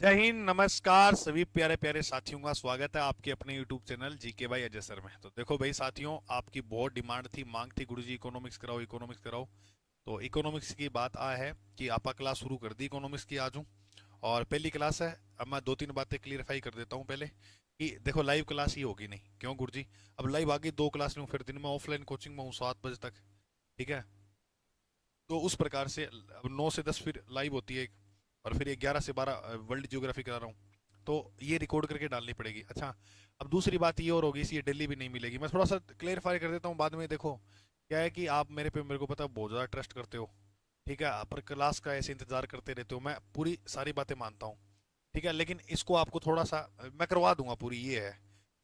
जय हिंद, नमस्कार सभी प्यारे प्यारे साथियों का स्वागत है आपके अपने YouTube चैनल जीके भाई अजय सर में। तो देखो भाई साथियों, आपकी बहुत डिमांड थी, मांग थी, गुरुजी इकोनॉमिक्स कराओ इकोनॉमिक्स कराओ। तो इकोनॉमिक्स की बात आ है कि आपा क्लास शुरू कर दी इकोनॉमिक्स की आज हूँ। और पहली क्लास है। अब मैं दो तीन बातें क्लियरफाई कर देता हूँ पहले कि देखो लाइव क्लास ही होगी नहीं, क्यों गुरुजी? अब लाइव आगे दो क्लास में हूँ, फिर दिन में ऑफलाइन कोचिंग में हूँ 7 बजे तक। ठीक है। तो उस प्रकार से अब 9 से 10 फिर लाइव होती है, और फिर 11 से 12 वर्ल्ड ज्योग्राफी करा रहा हूँ। तो ये रिकॉर्ड करके डालनी पड़ेगी। अच्छा, अब दूसरी बात ये और होगी, इसी ये डेली भी नहीं मिलेगी। मैं थोड़ा सा क्लेरिफाई कर देता हूँ बाद में। देखो क्या है कि आप मेरे को पता है बहुत ज़्यादा ट्रस्ट करते हो। ठीक है, पर क्लास का ऐसे इंतजार करते रहते हो, मैं पूरी सारी बातें मानता हूँ। ठीक है, लेकिन इसको आपको थोड़ा सा मैं करवा दूंगा पूरी, ये है।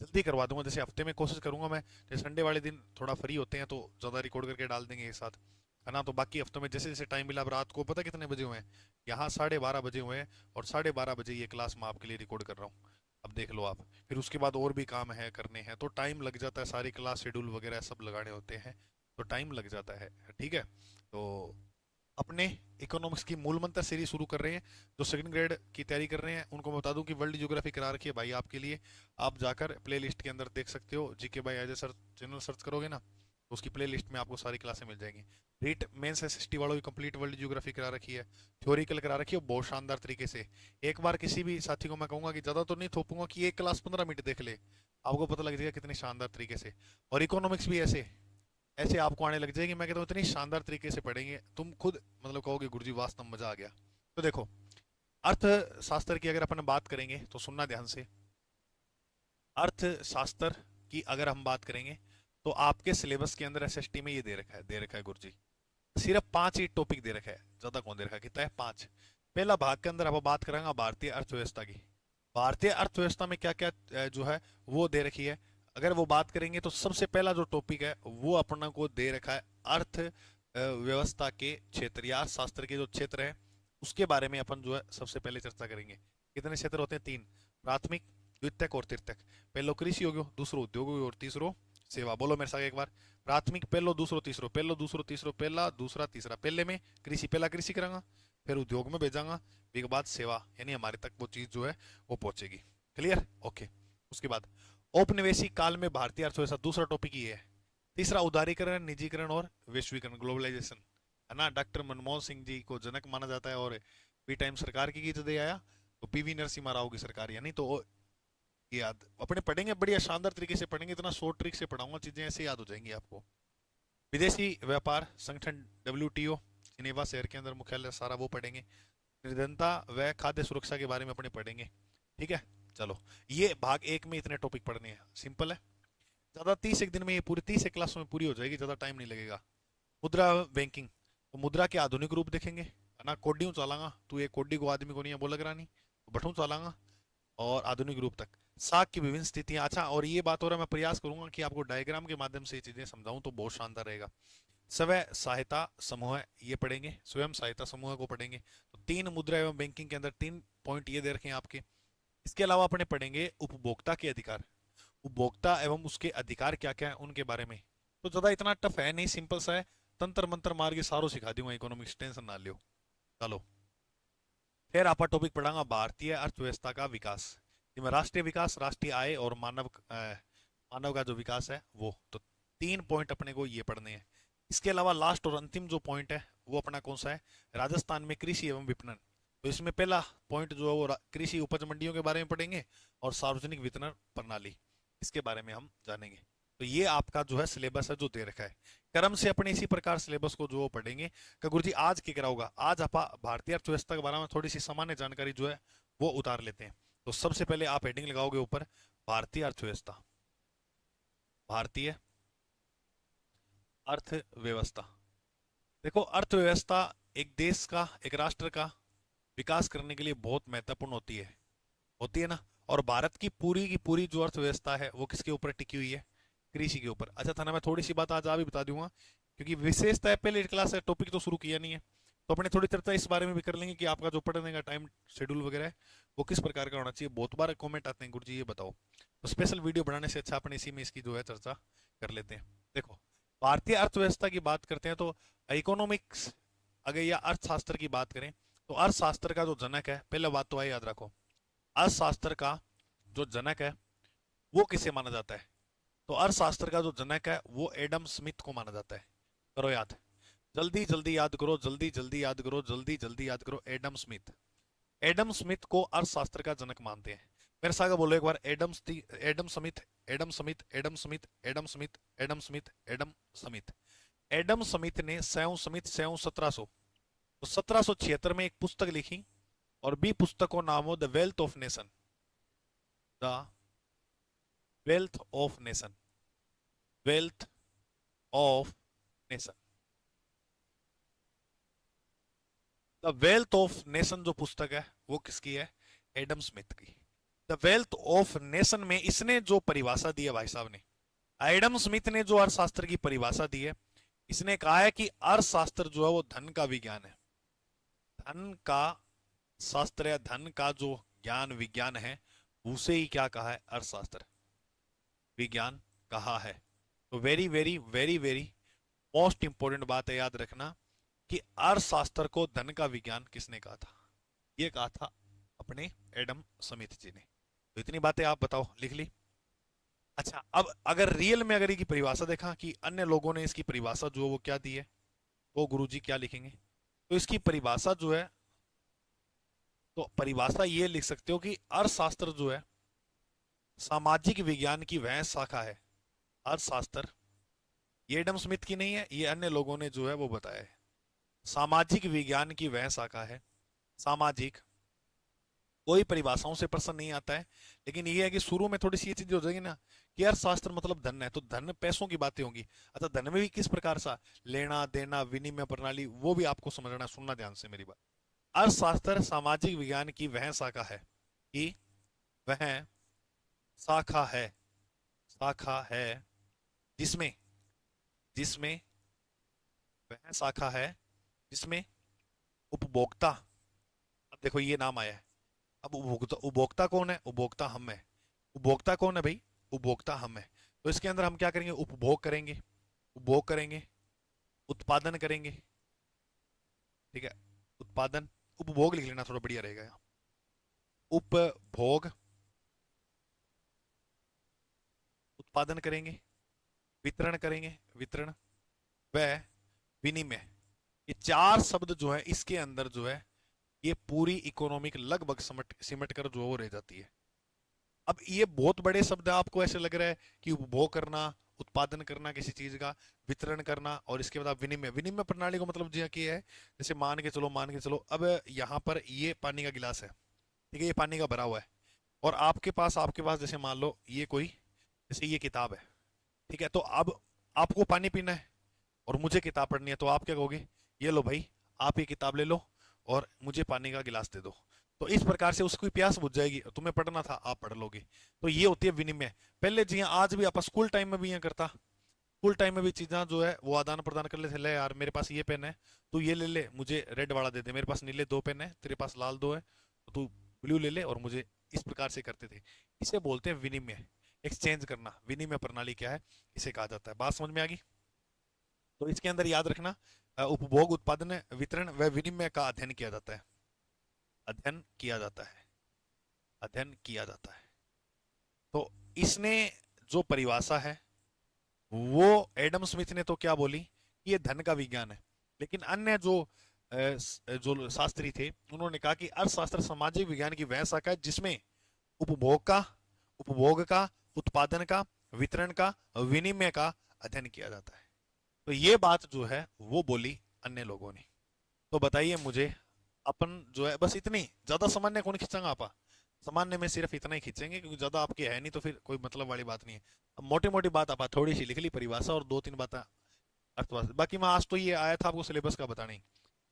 जल्दी करवा दूंगा, जैसे हफ्ते में कोशिश करूंगा मैं। जैसे संडे वाले दिन थोड़ा फ्री होते हैं तो ज़्यादा रिकॉर्ड करके डाल देंगे एक साथ, है ना? तो बाकी हफ्तों में जैसे जैसे टाइम मिला, अब रात को पता कितने बजे हुए हैं? यहाँ 12:30 बजे हुए हैं, और 12:30 बजे ये क्लास मैं आपके लिए रिकॉर्ड कर रहा हूँ। अब देख लो आप। फिर उसके बाद और भी काम है, करने हैं, तो टाइम लग जाता है, सारी क्लास शेड्यूल वगैरह सब लगाने होते हैं, तो टाइम लग जाता है। ठीक है। तो अपने इकोनॉमिक्स की मूल मंत्र सीरीज शुरू कर रहे हैं। जो सेकंड ग्रेड की तैयारी कर रहे हैं उनको मैं बता दूं कि वर्ल्ड ज्योग्राफी करा रखी है भाई आपके लिए। आप जाकर प्ले लिस्ट के अंदर देख सकते हो, जीके भाई अजय सर चैनल सर्च करोगे ना, तो उसकी प्ले लिस्ट में आपको सारी क्लासें मिल जाएंगी। रीट मेंस एसएसटी वालों की कंप्लीट वर्ल्ड ज्योग्राफी करा रखी है। थ्योरिकल करा रखी है बहुत शानदार तरीके से। एक बार किसी भी साथी को मैं कहूंगा कि ज्यादा तो नहीं थोपूंगा कि एक क्लास 15 मिनट देख ले, आपको पता लग जाएगा कितनी शानदार तरीके से। और इकोनॉमिक्स भी ऐसे ऐसे आपको आने लग जाएगी, मैं कहता हूँ इतनी शानदार तरीके से पढ़ेंगे तुम खुद मतलब कहोगे गुरुजी वास्तव में मजा आ गया। तो देखो, अर्थशास्त्र की अगर अपन बात करेंगे तो सुनना ध्यान से। अर्थशास्त्र की अगर हम बात करेंगे तो आपके सिलेबस के अंदर एसएसटी में ये दे रखा है गुरुजी। सिर्फ 5 ही टॉपिक दे रखा है, ज्यादा कौन दे रखा है? कितना है? 5। पहला भाग के अंदर अब बात करेंगे भारतीय अर्थव्यवस्था की। भारतीय अर्थव्यवस्था में क्या क्या जो है वो दे रखी है। अगर वो बात करेंगे तो सबसे पहला जो टॉपिक है वो अपना को दे रखा है अर्थ व्यवस्था के क्षेत्र या अर्थशास्त्र के जो क्षेत्र है उसके बारे में अपन जो है सबसे पहले चर्चा करेंगे। कितने क्षेत्र होते हैं? 3। प्राथमिक, द्वितीयक और तृतीयक। पहलो कृषि हो गयो, दूसरो उद्योग हो गयो, और तीसरो सेवा। बोलो मेरे साथ एक बार। प्राथमिक पहलो दूसरो तीसरो, पहलो दूसरो तीसरो, पहला दूसरा तीसरा। पहले में कृषि, पहला कृषि करांगा, फिर उद्योग में भेजांगा, फिर बाद सेवा, यानी हमारे तक वो चीज जो है वो पहुंचेगी। क्लियर? ओके। उसके बाद औपनिवेशिक काल में भारतीय अर्थव्यवस्था, दूसरा टॉपिक ये है। तीसरा उदारीकरण, निजीकरण और वैश्वीकरण, ग्लोबलाइजेशन, है ना? डॉक्टर मनमोहन सिंह जी को जनक माना जाता है, और पी टाइम सरकार की गीत दे आया तो पीवी नरसिम्हा राव की सरकार, यानी तो याद अपने पढ़ेंगे, बढ़िया शानदार तरीके से पढ़ेंगे, इतना शॉर्ट ट्रिक से पढ़ाऊंगा, चीजें ऐसे याद हो जाएंगी आपको। विदेशी व्यापार संगठन डब्ल्यूटीओ, जिनेवा शहर के अंदर मुख्यालय, सारा वो पढ़ेंगे। निर्धनता व खाद्य सुरक्षा के बारे में अपने पढ़ेंगे। ठीक है। चलो, ये भाग एक में इतने टॉपिक पढ़ने हैं, सिंपल है। ज्यादा 30 एक दिन में ये पूरी 30 एक क्लासों में पूरी हो जाएगी, ज्यादा टाइम नहीं लगेगा। मुद्रा बैंकिंग, तो मुद्रा के आधुनिक रूप देखेंगे, है ना? कोडियों चालांगा, तू एक कोडी को आदमी को नहीं है बोला करा नहीं, तो बठूं चालांगा, और आधुनिक रूप तक। साख की विभिन्न स्थितियां। अच्छा, और ये बात हो रहा है, मैं प्रयास करूंगा कि आपको डायग्राम के माध्यम से ये चीजें समझाऊं तो बहुत शानदार रहेगा। स्वयं सहायता समूह ये पढ़ेंगे, स्वयं सहायता समूह को पढ़ेंगे। तो 3 मुद्रा एवं बैंकिंग के अंदर 3 पॉइंट ये दे रखे हैं आपके। इसके अलावा अपने पढ़ेंगे उपभोक्ता के अधिकार, उपभोक्ता एवं उसके अधिकार क्या क्या है उनके बारे में। तो ज्यादा इतना टफ है नहीं, सिंपल सा है। तंत्र मंत्र मार के सारो सिखा दूंगा इकोनॉमिक्स, टेंशन ना लियो। चलो, फिर आपका टॉपिक पढ़ाऊंगा भारतीय अर्थव्यवस्था का विकास, जिसमें राष्ट्रीय विकास, राष्ट्रीय आय और मानव का जो विकास है वो। तो 3 पॉइंट अपने को ये पढ़ने हैं। इसके अलावा लास्ट और अंतिम जो पॉइंट है वो अपना कौन सा है? राजस्थान में कृषि एवं विपणन। तो इसमें पहला पॉइंट जो है वो कृषि उपज मंडियों के बारे में पढ़ेंगे, और सार्वजनिक वितरण प्रणाली, इसके बारे में हम जानेंगे। तो ये आपका जो है सिलेबस है जो दे रखा है। क्रम से अपने इसी प्रकार सिलेबस को जो पढ़ेंगे। का गुरु जी आज क्या होगा? आज आप भारतीय अर्थव्यवस्था के बारे में थोड़ी सी सामान्य जानकारी जो है वो उतार लेते हैं। तो सबसे पहले आप हेडिंग लगाओगे ऊपर, भारतीय अर्थव्यवस्था। भारतीय अर्थव्यवस्था। देखो, अर्थव्यवस्था एक देश का, एक राष्ट्र का विकास करने के लिए बहुत महत्वपूर्ण होती है ना? और भारत की पूरी जो अर्थव्यवस्था है वो किसके ऊपर टिकी हुई है? कृषि के ऊपर। अच्छा था ना, मैं थोड़ी सी बात आज आ भी बता दूंगा, क्योंकि विशेषता है, पहले क्लास है, टॉपिक तो शुरू किया नहीं है, तो अपने थोड़ी चर्चा इस बारे में भी कर लेंगे कि आपका जो पढ़ने का टाइम शेड्यूल वगैरह है वो किस प्रकार का होना चाहिए। बहुत बार कमेंट आते हैं गुरुजी ये बताओ, तो स्पेशल वीडियो बनाने से अच्छा अपने इसी में इसकी जो है चर्चा कर लेते हैं। देखो, भारतीय अर्थव्यवस्था की बात करते हैं तो इकोनॉमिक्स, अगर या अर्थशास्त्र की बात करें तो अर्थशास्त्र का जो जनक है, पहले बात तो है याद रखो, अर्थशास्त्र का जो जनक है वो किसे माना जाता है? तो अर्थशास्त्र का जो जनक है वो एडम स्मिथ को माना जाता है। करो याद, जल्दी जल्दी याद करो, जल्दी जल्दी याद करो, जल्दी जल्दी याद करो। एडम स्मिथ, एडम स्मिथ को अर्थशास्त्र का जनक मानते हैं। मेरे साथ बोलो एक बार, Adam Smith, Adam Smith, Adam Smith, Adam Smith, Adam Smith, Adam Smith. Adam Smith ने सैव स्मिथ सैव 1700, तो 1776 में एक पुस्तक लिखी और बी पुस्तक को नाम हो the wealth of nation, the wealth of nation, wealth of nation. The wealth of nation जो पुस्तक है वो किसकी है? एडम स्मिथ की। द वेल्थ ऑफ नेशन में इसने जो परिभाषा दी है भाई साहब ने, एडम स्मिथ ने जो अर्थशास्त्र की परिभाषा दी है, इसने कहा है कि अर्थशास्त्र जो है वो धन का विज्ञान है। धन का शास्त्र या धन का जो ज्ञान विज्ञान है उसे ही क्या कहा है? अर्थशास्त्र विज्ञान कहा है। तो very very very very most important बात है, याद रखना कि अर्थशास्त्र को धन का विज्ञान किसने कहा था? ये कहा था अपने एडम स्मिथ जी ने। तो इतनी बातें आप बताओ, लिख ली? अच्छा, अब अगर रियल में अगर इसकी परिभाषा देखा कि अन्य लोगों ने इसकी परिभाषा जो है वो क्या दी है, वो गुरुजी क्या लिखेंगे? तो इसकी परिभाषा जो है, तो परिभाषा ये लिख सकते हो कि अर्थशास्त्र जो है सामाजिक विज्ञान की वह शाखा है। अर्थशास्त्र ये एडम स्मिथ की नहीं है, ये अन्य लोगों ने जो है वो बताया है। सामाजिक विज्ञान की वह शाखा है। सामाजिक, कोई परिभाषाओं से प्रश्न नहीं आता है, लेकिन ये है कि शुरू में थोड़ी सी ये चीज हो जाएगी ना कि अर्थशास्त्र मतलब धन है, तो धन पैसों की बातें होंगी। अच्छा, धन में भी किस प्रकार सा लेना देना, विनिमय प्रणाली, वो भी आपको समझना, सुनना ध्यान से मेरी बात। अर्थशास्त्र सामाजिक विज्ञान की वह शाखा है, कि वह शाखा है, शाखा है जिसमें, जिसमें वह शाखा है जिसमें उपभोक्ता, अब देखो ये नाम आया है, अब उपभोक्ता, उपभोक्ता कौन है? उपभोक्ता हम है। उपभोक्ता कौन है भाई? उपभोक्ता हम है। तो इसके अंदर हम क्या करेंगे? उपभोग करेंगे, उपभोग करेंगे, उत्पादन करेंगे। ठीक है, उत्पादन, उपभोग लिख लेना थोड़ा बढ़िया रहेगा यहाँ। उपभोग, उत्पादन करेंगे, वितरण करेंगे, वितरण व विनिमय। ये चार शब्द जो है इसके अंदर जो है ये पूरी इकोनॉमिक लगभग समट सिमट कर जो वो रह जाती है। अब ये बहुत बड़े शब्द है, आपको ऐसे लग रहा है कि उपभोग करना, उत्पादन करना किसी चीज का, वितरण करना, और इसके बाद आप विनिमय, विनिमय प्रणाली को मतलब जी क्या है? जैसे मान के चलो, मान के चलो अब यहाँ पर ये पानी का गिलास है, ठीक है, ये पानी का भरा हुआ है, और आपके पास जैसे मान लो ये कोई, जैसे ये किताब है, ठीक है, तो अब आपको पानी पीना है और मुझे किताब पढ़नी है, तो आप क्या कहोगे? ये लो भाई, आप ये किताब ले लो और मुझे पानी का गिलास दे दो। तो इस प्रकार से उसकी प्यास बुझ जाएगी, तुम्हें पढ़ना था आप पढ़ लोगे। तो ये होती है विनिमय। पहले जी हाँ, आज भी आप स्कूल टाइम में भी यहाँ करता, स्कूल टाइम में भी चीज़ें जो है वो आदान प्रदान कर लेते। ले यार मेरे पास ये पेन है, तू ये ले ले, मुझे रेड वाला दे दे। मेरे पास नीले दो पेन है, तेरे पास लाल दो है, तो तू ब्लू ले ले और मुझे, इस प्रकार से करते थे। इसे बोलते हैं विनिमय, एक्सचेंज करना। विनिमय प्रणाली क्या है, इसे कहा जाता है। बात समझ में आ गई? तो इसके अंदर याद रखना, उपभोग, उत्पादन, वितरण व विनिमय का अध्ययन किया जाता है, अध्ययन किया जाता है, अध्ययन किया जाता है। तो इसने जो परिभाषा है वो एडम स्मिथ ने तो क्या बोली, ये धन का विज्ञान है। लेकिन अन्य जो शास्त्री थे उन्होंने कहा कि अर्थशास्त्र सामाजिक विज्ञान की वह शाखा है जिसमें उपभोग का, उपभोग का, उत्पादन का, वितरण का, विनिमय का अध्ययन किया जाता है। तो ये बात जो है वो बोली अन्य लोगों ने। तो बताइए मुझे, अपन जो है बस इतनी ज्यादा सामान्य कौन खींचेगा? आपा सामान्य में सिर्फ इतना ही खींचेंगे क्योंकि ज्यादा आपके है नहीं, तो फिर कोई मतलब वाली बात नहीं है। अब मोटी मोटी बात आप थोड़ी सी लिख ली परिभाषा और दो तीन बातें अर्थवाद। बाकी मैं आज तो ये आया था आपको सिलेबस का बताने,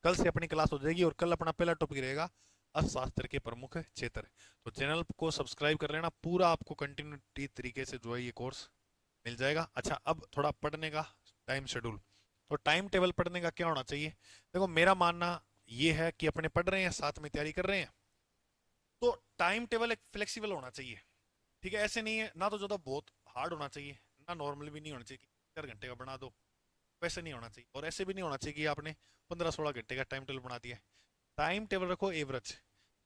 कल से अपनी क्लास हो जाएगी और कल अपना पहला टॉपिक रहेगा अर्थशास्त्र के प्रमुख क्षेत्र। तो चैनल को सब्सक्राइब कर लेना, पूरा आपको कंटिन्यूटी तरीके से जो है ये कोर्स मिल जाएगा। अच्छा, अब थोड़ा पढ़ने का टाइम शेड्यूल। तो टाइम टेबल पढ़ने का क्या होना चाहिए? देखो मेरा मानना ये है कि अपने पढ़ रहे हैं, साथ में तैयारी कर रहे हैं, तो टाइम टेबल एक फ्लेक्सिबल होना चाहिए। ठीक है, ऐसे नहीं है ना, तो ज्यादा बहुत हार्ड होना चाहिए ना, नॉर्मल भी नहीं होना चाहिए कि 4 घंटे का बना दो, वैसे नहीं होना चाहिए। और ऐसे भी नहीं होना चाहिए कि आपने 15-16 घंटे का टाइम टेबल बना दिया। टाइम टेबल रखो एवरेज,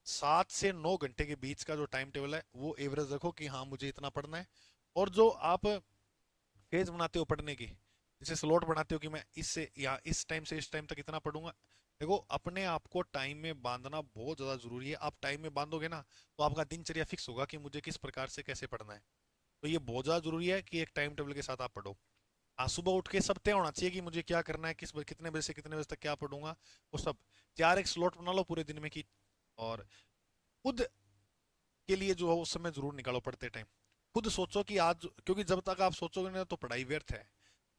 7 से 9 घंटे के बीच का जो टाइम टेबल है वो एवरेज रखो कि हाँ मुझे इतना पढ़ना है। और जो आप फेज बनाते हो पढ़ने की, जैसे स्लॉट बनाते हो कि मैं इससे या इस टाइम से इस टाइम तक इतना पढ़ूंगा, देखो अपने आप को टाइम में बांधना बहुत ज्यादा जरूरी है। आप टाइम में बांधोगे ना तो आपका दिनचर्या फिक्स होगा कि मुझे किस प्रकार से कैसे पढ़ना है। तो ये बहुत ज्यादा जरूरी है कि एक टाइम टेबल के साथ आप पढ़ो। हाँ, सुबह उठ के सब तय होना चाहिए कि मुझे क्या करना है, कितने बजे से कितने बजे तक क्या पढ़ूंगा, वो सब। चार एक स्लॉट बना लो पूरे दिन में की। और खुद के लिए जो है उस समय जरूर निकालो पढ़ते टाइम। खुद सोचो कि आज, क्योंकि जब तक आप सोचोगे ना तो पढ़ाई व्यर्थ है।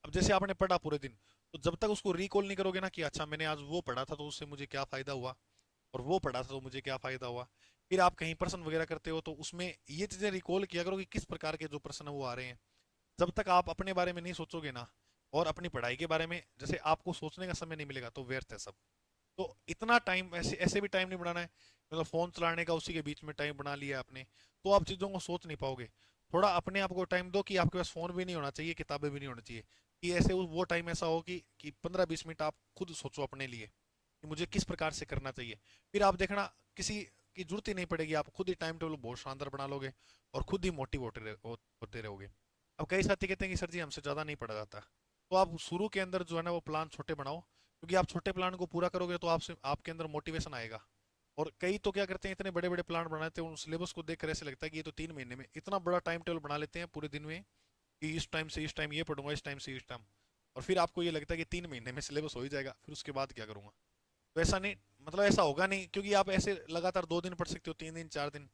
अब जैसे आपने पढ़ा पूरे दिन, तो जब तक उसको रिकॉल नहीं करोगे ना कि अच्छा मैंने आज वो पढ़ा था तो उससे मुझे क्या फायदा हुआ, और वो पढ़ा था तो मुझे क्या फायदा हुआ। फिर आप कहीं प्रश्न वगैरह करते हो तो उसमें ये चीजें रिकॉल किया करो कि किस प्रकार के जो प्रश्न है वो आ रहे हैं। जब तक आप अपने बारे में नहीं सोचोगे ना, और अपनी पढ़ाई के बारे में जैसे आपको सोचने का समय नहीं मिलेगा, तो व्यर्थ है सब। तो इतना टाइम ऐसे ऐसे भी टाइम नहीं बनाना है, मतलब फोन चलाने का उसी के बीच में टाइम बना लिया आपने, तो आप चीजों को सोच नहीं पाओगे। थोड़ा अपने आप को टाइम दो कि आपके पास फोन भी नहीं होना चाहिए, किताबें भी नहीं होनी चाहिए, कि ऐसे वो टाइम ऐसा हो कि 15-20 मिनट आप खुद सोचो अपने लिए कि मुझे किस प्रकार से करना चाहिए। फिर आप देखना किसी की जरूरत ही नहीं पड़ेगी, आप खुद ही टाइम टेबल बहुत शानदार बना लोगे और खुद ही होते रहोगे। अब कई साथी कहते हैं कि सर जी हमसे ज्यादा नहीं पढ़ा जाता, तो आप शुरू के अंदर जो है ना वो प्लान छोटे बनाओ, क्योंकि आप छोटे प्लान को पूरा करोगे तो आपसे आपके अंदर मोटिवेशन आएगा। और कई तो क्या करते हैं, इतने बड़े बड़े प्लान बनाते हैं, उन सिलेबस को देखकर ऐसे लगता है कि ये तो 3 महीने में इतना बड़ा टाइम टेबल बना लेते हैं पूरे दिन में, कि इस टाइम से इस टाइम ये पढ़ूंगा, इस टाइम से इस टाइम। और फिर आपको ये लगता है कि 3 महीने में सिलेबस हो ही जाएगा, फिर उसके बाद क्या करूंगा। तो ऐसा नहीं, मतलब ऐसा होगा नहीं, क्योंकि आप ऐसे लगातार 2 दिन पढ़ सकते हो, 3 दिन 4 दिन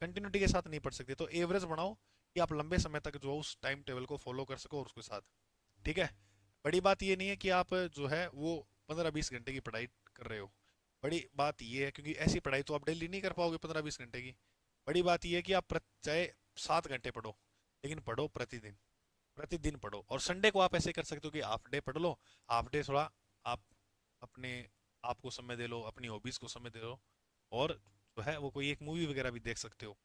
कंटिन्यूटी के साथ नहीं पढ़ सकते। तो एवरेज बनाओ कि आप लंबे समय तक जो उस टाइम टेबल को फॉलो कर सको और उसके साथ। ठीक है। बड़ी बात ये नहीं है कि आप जो है वो 15-20 घंटे की पढ़ाई कर रहे हो। बड़ी बात ये है, क्योंकि ऐसी पढ़ाई तो आप डेली नहीं कर पाओगे 15-20 घंटे की। बड़ी बात ये है कि आप चाहे 7 घंटे पढ़ो, लेकिन पढ़ो प्रतिदिन। प्रतिदिन पढ़ो, और संडे को आप ऐसे कर सकते हो कि हाफ डे पढ़ लो। हाफ डे थोड़ा आप अपने आप को समय दे लो, अपनी हॉबीज को समय दे लो, और जो है वो कोई एक मूवी वगैरह भी देख सकते हो।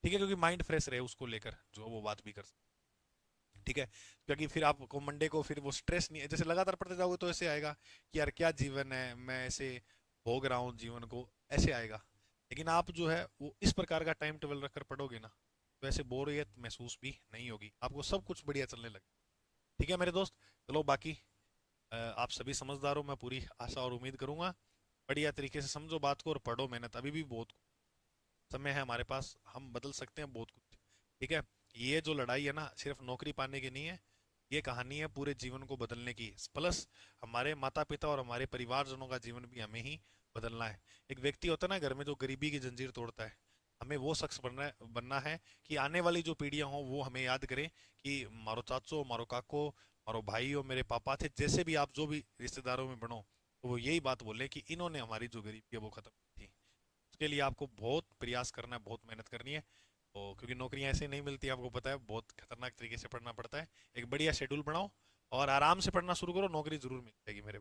ठीक है, क्योंकि माइंड फ्रेश रहे उसको लेकर जो वो बात भी कर सकते। ठीक है, क्योंकि फिर आपको मंडे को फिर वो स्ट्रेस नहीं है, जैसे लगातार पढ़ते जाओगे तो ऐसे आएगा कि यार क्या जीवन है, मैं ऐसे भोग रहा हूँ जीवन को, ऐसे आएगा। लेकिन आप जो है वो इस प्रकार का टाइम टेबल रखकर पढ़ोगे ना, तो ऐसे बोरियत महसूस भी नहीं होगी, आपको सब कुछ बढ़िया चलने लगे। ठीक है मेरे दोस्त। चलो बाकी आप सभी समझदार हो, मैं पूरी आशा और उम्मीद करूंगा। बढ़िया तरीके से समझो बात को और पढ़ो मेहनत, अभी भी बहुत समय है हमारे पास, हम बदल सकते हैं बहुत कुछ। ठीक है। ये जो लड़ाई है ना सिर्फ नौकरी पाने की नहीं है, ये कहानी है पूरे जीवन को बदलने की। प्लस हमारे माता पिता और हमारे परिवारजनों का जीवन भी हमें ही बदलना है। एक व्यक्ति होता है ना घर में जो गरीबी की जंजीर तोड़ता है, हमें वो शख्स बनना है कि आने वाली जो पीढ़ियां हों वो हमें याद करें कि मारो चाचो, मारो काको, मारो भाई हो, मेरे पापा थे, जैसे भी आप जो भी रिश्तेदारों में बनो, तो वो यही बात बोले कि इन्होंने हमारी जो गरीबी है वो खत्म की थी। उसके लिए आपको बहुत प्रयास करना है, बहुत मेहनत करनी है। तो क्योंकि नौकरियां ऐसे नहीं मिलती, आपको पता है, बहुत खतरनाक तरीके से पढ़ना पड़ता है। एक बढ़िया शेड्यूल बनाओ और आराम से पढ़ना शुरू करो, नौकरी जरूर मिल जाएगी मेरे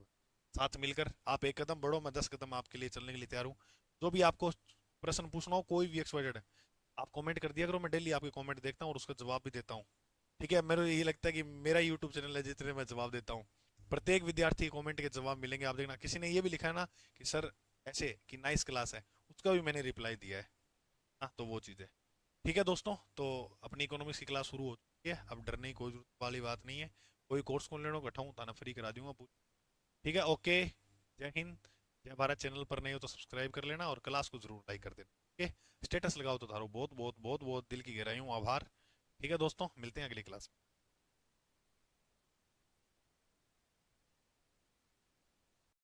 साथ मिलकर। आप एक कदम बढ़ो, मैं 10 कदम आपके लिए चलने के लिए तैयार हूँ। जो भी आपको प्रश्न पूछना हो, कोई भी एक्सवाइजेड है, आप कमेंट कर दिया करो, मैं डेली आपके कमेंट देखता हूँ और उसका जवाब भी देता हूँ। ठीक है, मेरे ये लगता है कि मेरा यूट्यूब चैनल है जितने मैं जवाब देता हूँ, प्रत्येक विद्यार्थी कमेंट के जवाब मिलेंगे। आप देखना, किसी ने ये भी लिखा है ना कि सर ऐसे कि नाइस क्लास है, उसका भी मैंने रिप्लाई दिया है। हाँ, तो वो चीज़ है। ठीक है दोस्तों, तो अपनी इकोनॉमिक्स की क्लास शुरू हो चुकी है, अब डरने की कोई जरूरत वाली बात नहीं है। कोई कोर्स खोल लेना बैठा हूँ ताना फ्री करा दूंगा पूरी। ठीक है, ओके। जय हिंद। जय भारत। चैनल पर नहीं हो तो सब्सक्राइब कर लेना और क्लास को जरूर लाइक कर देना। ओके। स्टेटस लगाओ तो थारो बहुत बहुत बहुत बहुत दिल की गहराई हूँ आभार। ठीक है दोस्तों, मिलते हैं अगली क्लास में।